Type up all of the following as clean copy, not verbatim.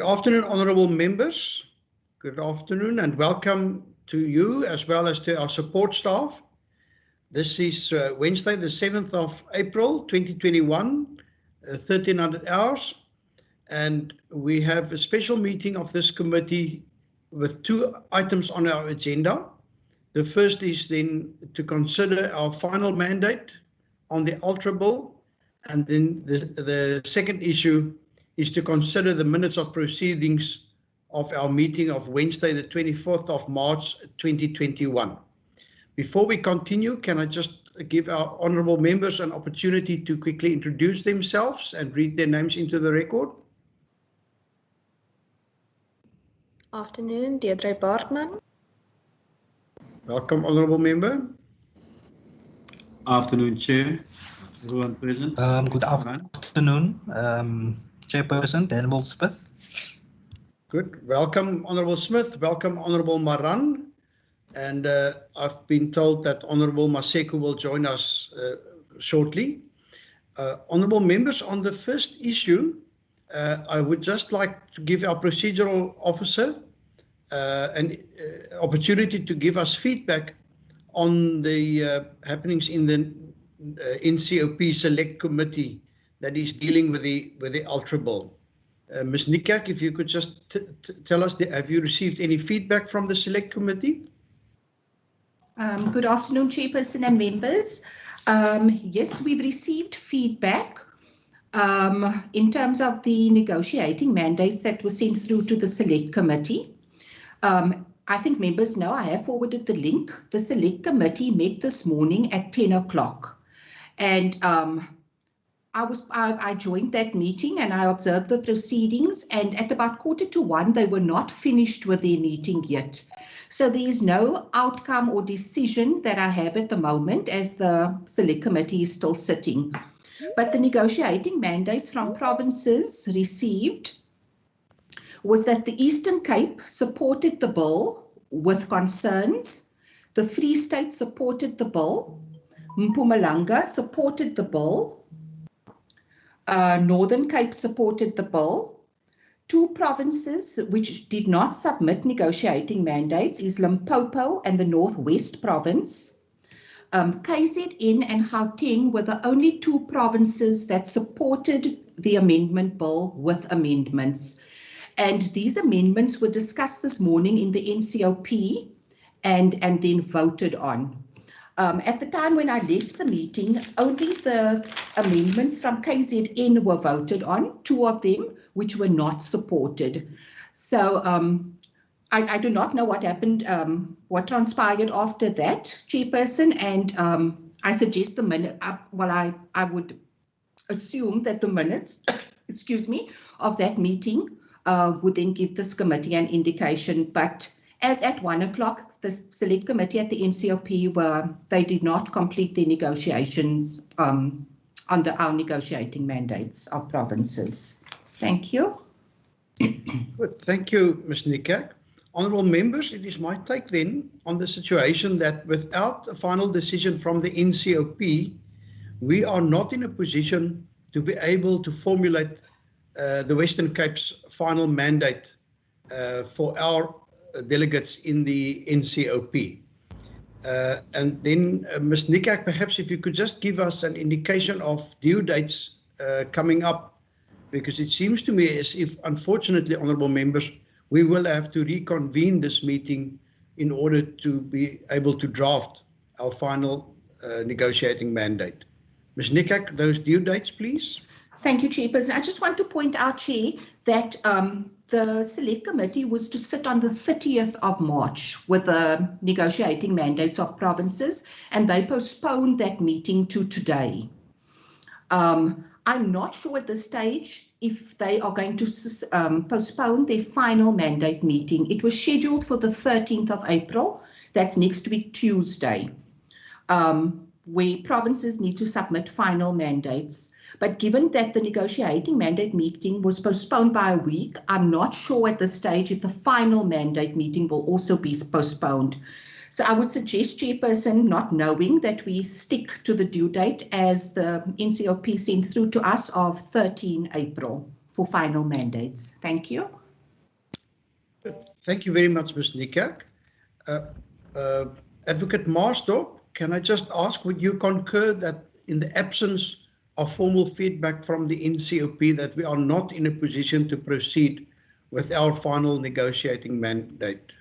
afternoon, honourable members. Good afternoon and welcome to you as well as to our support staff. This is Wednesday, the 7th of April, 2021, 1300 hours. And we have a special meeting of this committee with two items on our agenda. The first is then to consider our final mandate on the Ultra Bill. And then the second issue is to consider the minutes of proceedings of our meeting of Wednesday, the 24th of March, 2021. Before we continue, can I just give our honourable members an opportunity to quickly introduce themselves and read their names into the record? Afternoon, Deirdre Bartman. Welcome, honourable member. Afternoon, Chair. Everyone present. Good afternoon, Chairperson Daniel Smith. Good. Welcome, Honourable Smith. Welcome, Honourable Maran. And I've been told that Honourable Maseko will join us shortly. Honourable members, on the first issue, I would just like to give our procedural officer an opportunity to give us feedback on the happenings in the NCOP Select Committee that is dealing with the Ultra Bill. Ms. Nikak, if you could just tell us, have you received any feedback from the Select Committee? Good afternoon, Chairperson and members. Yes, we've received feedback in terms of the negotiating mandates that were sent through to the Select Committee. I think members know I have forwarded the link. The Select Committee met this morning at 10 o'clock. And I joined that meeting and I observed the proceedings, and at about 1:45 they were not finished with their meeting yet. So there is no outcome or decision that I have at the moment as the Select Committee is still sitting. But the negotiating mandates from provinces received was that the Eastern Cape supported the bill with concerns, the Free State supported the bill, Mpumalanga supported the bill, Northern Cape supported the bill. Two provinces which did not submit negotiating mandates is Limpopo and the Northwest Province. KZN and Gauteng were the only two provinces that supported the amendment bill with amendments. And these amendments were discussed this morning in the NCOP and then voted on. At the time when I left the meeting, only the amendments from KZN were voted on, two of them which were not supported. So I do not know what happened, what transpired after that, Chairperson, and I suggest the minute, I would assume that the minutes, excuse me, of that meeting would then give this committee an indication, but as at 1 o'clock, the Select Committee at the NCOP they did not complete their negotiations on our negotiating mandates of provinces. Thank you. Good. Thank you, Ms. Nikak. Honourable members, it is my take then on the situation that without a final decision from the NCOP, we are not in a position to be able to formulate the Western Cape's final mandate for our delegates in the NCOP. And then, Ms. Nikak, perhaps if you could just give us an indication of due dates coming up, because it seems to me as if, unfortunately, honourable members, we will have to reconvene this meeting in order to be able to draft our final negotiating mandate. Ms. Nikak, those due dates, please. Thank you, Chairperson. I just want to point out, Chair, that the Select Committee was to sit on the 30th of March with the negotiating mandates of provinces, and they postponed that meeting to today. I'm not sure at this stage if they are going to postpone their final mandate meeting. It was scheduled for the 13th of April, that's next week Tuesday, where provinces need to submit final mandates. But given that the negotiating mandate meeting was postponed by a week, I'm not sure at this stage if the final mandate meeting will also be postponed. So I would suggest, Chairperson, not knowing, that we stick to the due date as the NCOP sent through to us of 13 April for final mandates. Thank you. Thank you very much, Ms. Niekerk. Advocate Marsdorp, can I just ask, would you concur that in the absence of formal feedback from the NCOP that we are not in a position to proceed with our final negotiating mandate?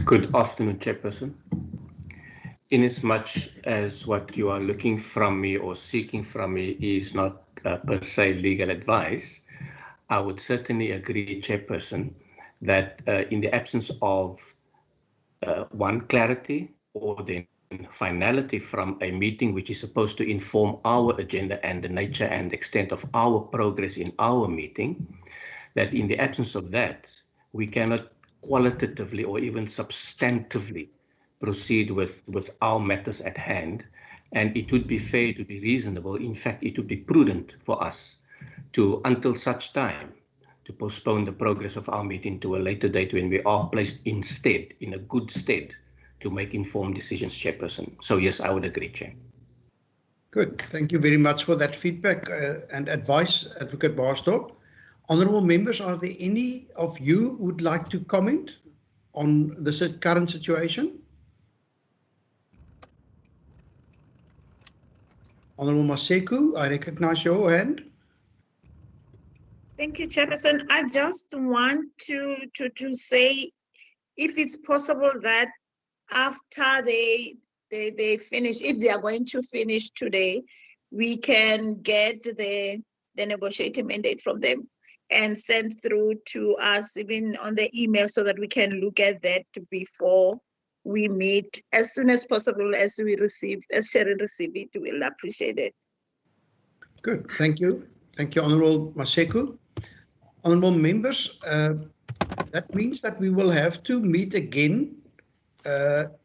Good afternoon, Chairperson. Inasmuch as what you are looking from me or seeking from me is not per se legal advice, I would certainly agree, Chairperson, that in the absence of one, clarity, or then finality from a meeting which is supposed to inform our agenda and the nature and extent of our progress in our meeting, that in the absence of that, we cannot qualitatively or even substantively proceed with our matters at hand. And it would be fair, to be reasonable, in fact, it would be prudent for us to, until such time, to postpone the progress of our meeting to a later date when we are placed instead, in a good stead, to make informed decisions, Chairperson. So yes, I would agree, Chair. Good. Thank you very much for that feedback and advice, Advocate Marsdorp. Honourable members, are there any of you who would like to comment on the current situation? Honourable Maseku, I recognise your hand. Thank you, Chairperson. I just want to say, if it's possible that after they finish, if they are going to finish today, we can get the negotiating mandate from them and send through to us even on the email so that we can look at that before we meet. As soon as possible, as we receive, as Sharon receive it, we'll appreciate it. Good, thank you. Thank you, Honourable Maseku. Honourable members, that means that we will have to meet again,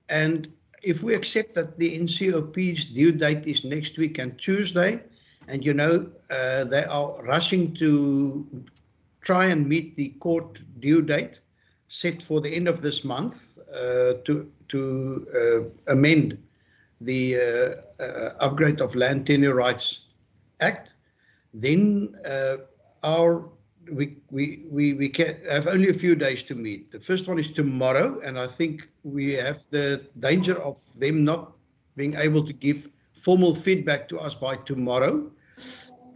and if we accept that the NCOP's due date is next week and Tuesday, and you know they are rushing to try and meet the court due date set for the end of this month to amend the Upgrade of Land Tenure Rights Act, then we can have only a few days to meet. The first one is tomorrow, and I think we have the danger of them not being able to give formal feedback to us by tomorrow.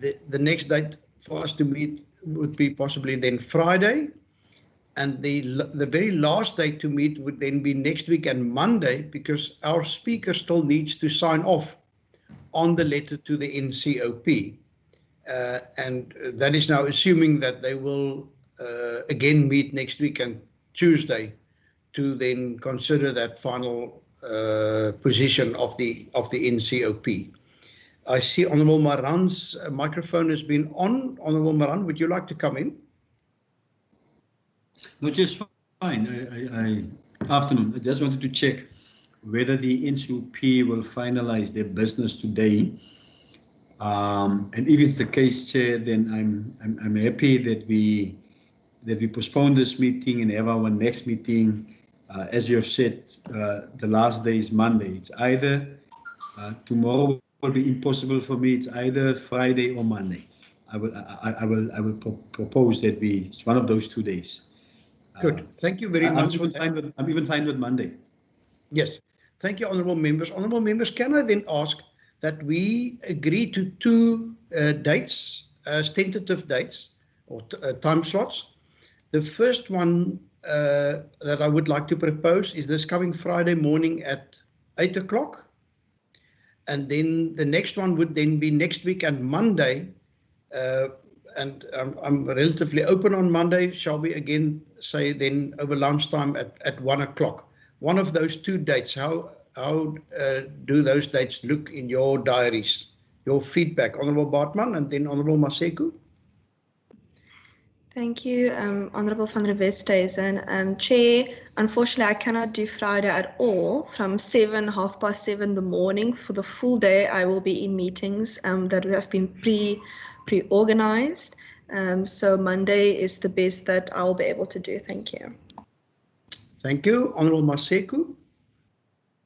The next date for us to meet would be possibly then Friday, and the very last day to meet would then be next week and Monday, because our speaker still needs to sign off on the letter to the NCOP. And that is now assuming that they will again meet next week and Tuesday to then consider that final position of the NCOP. I see Honourable Maran's microphone has been on. Honourable Maran, would you like to come in? No, just fine. Afternoon. I just wanted to check whether the NCOP will finalize their business today. And if it's the case, Chair, then I'm happy that we postpone this meeting and have our next meeting. As you have said, the last day is Monday. It's either tomorrow will be impossible for me. It's either Friday or Monday. I will propose that it's one of those 2 days. Good. Thank you very much for that. I'm even fine with Monday. Yes. Thank you, Honourable members. Honourable members, can I then ask that we agree to two dates, tentative dates or time slots? The first one that I would like to propose is this coming Friday morning at 8 o'clock. And then the next one would then be next week and Monday. And I'm relatively open on Monday. Shall we again say then over lunchtime at 1 o'clock? One of those two dates, how do those dates look in your diaries? Your feedback, Honourable Bartman and then Honourable Maseku. Thank you, Honourable van der Westhuizen. Chair, unfortunately, I cannot do Friday at all. From 7:30 in the morning for the full day, I will be in meetings that have been pre-organized. So Monday is the best that I'll be able to do. Thank you. Thank you, Honourable Maseku.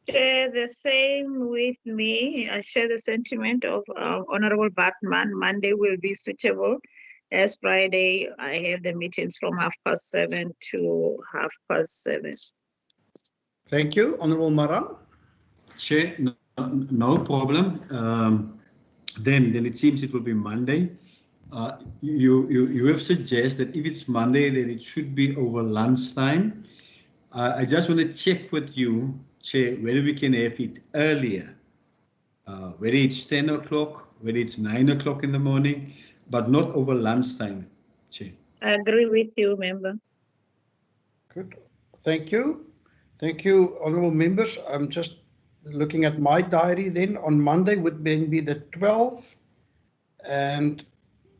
Chair, the same with me. I share the sentiment of Honourable Bartman. Monday will be suitable. as Friday, I have the meetings from 7:30 to 7:30. Thank you. Honorable Maran. Chair, no problem. Then it seems it will be Monday. You have suggested if it's Monday, then it should be over lunchtime. I just want to check with you, Chair, whether we can have it earlier, whether it's 10 o'clock, whether it's 9 o'clock in the morning, but not over lunchtime, Chair. I agree with you, member. Good. Thank you. Thank you, honorable members. I'm just looking at my diary then. On Monday would then be the 12th. And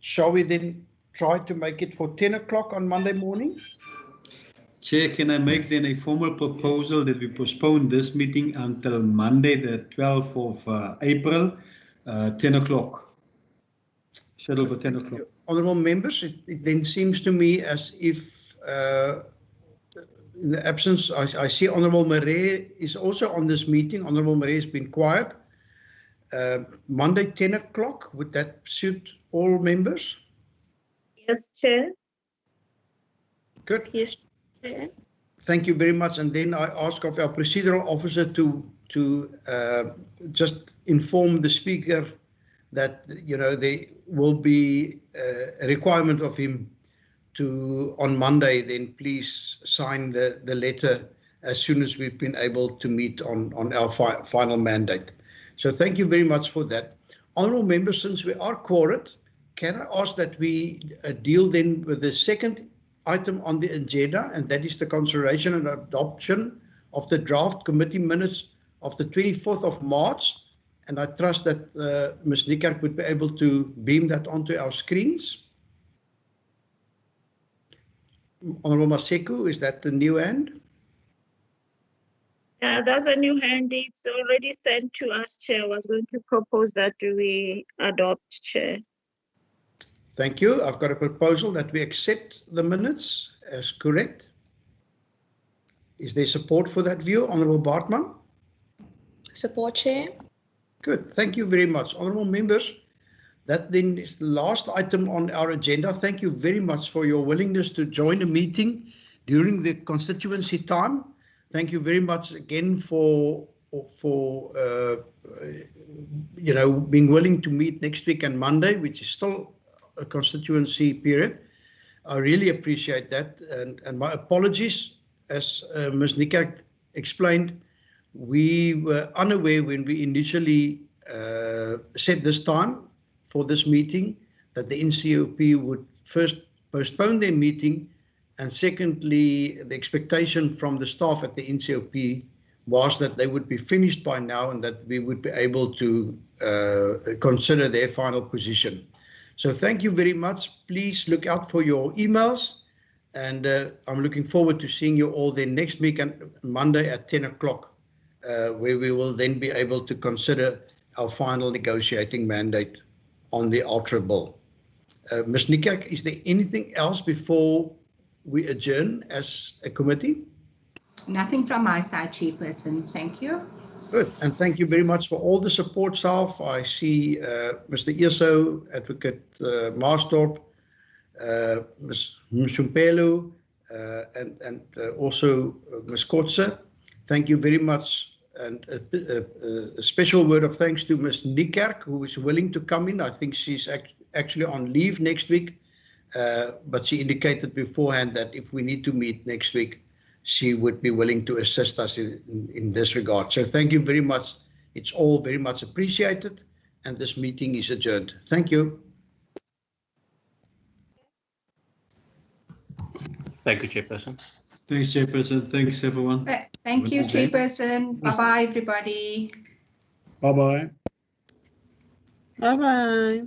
shall we then try to make it for 10 o'clock on Monday morning? Chair, can I make then a formal proposal that we postpone this meeting until Monday, the 12th of April, 10 o'clock? Schedule for 10 o'clock. Honourable members, it then seems to me as if in the absence, I see Honourable Marais is also on this meeting. Honourable Marais has been quiet. Monday, 10 o'clock, would that suit all members? Yes, Chair. Good. Yes, Chair. Thank you very much. And then I ask of our procedural officer to just inform the speaker that, you know, there will be a requirement of him to, on Monday, then please sign the letter as soon as we've been able to meet on our final mandate. So thank you very much for that. Honourable members, since we are quorate, can I ask that we deal then with the second item on the agenda, and that is the consideration and adoption of the draft committee minutes of the 24th of March. And I trust that Ms. Niekerk would be able to beam that onto our screens. Honourable Maseko, is that the new hand? Yeah, that's a new hand. It's already sent to us, Chair. I was going to propose that we adopt, Chair. Thank you. I've got a proposal that we accept the minutes as correct. Is there support for that view, Honourable Bartman? Support, Chair. Good. Thank you very much. Honourable members, that then is the last item on our agenda. Thank you very much for your willingness to join the meeting during the constituency time. Thank you very much again for you know, being willing to meet next week and Monday, which is still a constituency period. I really appreciate that, and my apologies, as Ms. Niekerk explained, we were unaware when we initially set this time for this meeting that the NCOP would first postpone their meeting, and secondly, the expectation from the staff at the NCOP was that they would be finished by now and that we would be able to consider their final position. So thank you very much. Please look out for your emails, and I'm looking forward to seeing you all then next week and Monday at 10 o'clock, where we will then be able to consider our final negotiating mandate on the Ultra Bill. Ms. Niekerk, is there anything else before we adjourn as a committee? Nothing from my side, Chairperson. Thank you. Good, and thank you very much for all the support staff. I see Mr. Eso, Advocate Marstorp, Ms. Mshumpelu, and also Ms. Kotze. Thank you very much, and a special word of thanks to Ms. Niekerk, who is willing to come in. I think she's actually on leave next week, but she indicated beforehand that if we need to meet next week, she would be willing to assist us in this regard. So thank you very much. It's all very much appreciated, and this meeting is adjourned. Thank you. Thank you, Chairperson. Thanks, Chairperson. Thanks, everyone. Thank you, Chairperson. Bye-bye, everybody. Bye-bye. Bye-bye.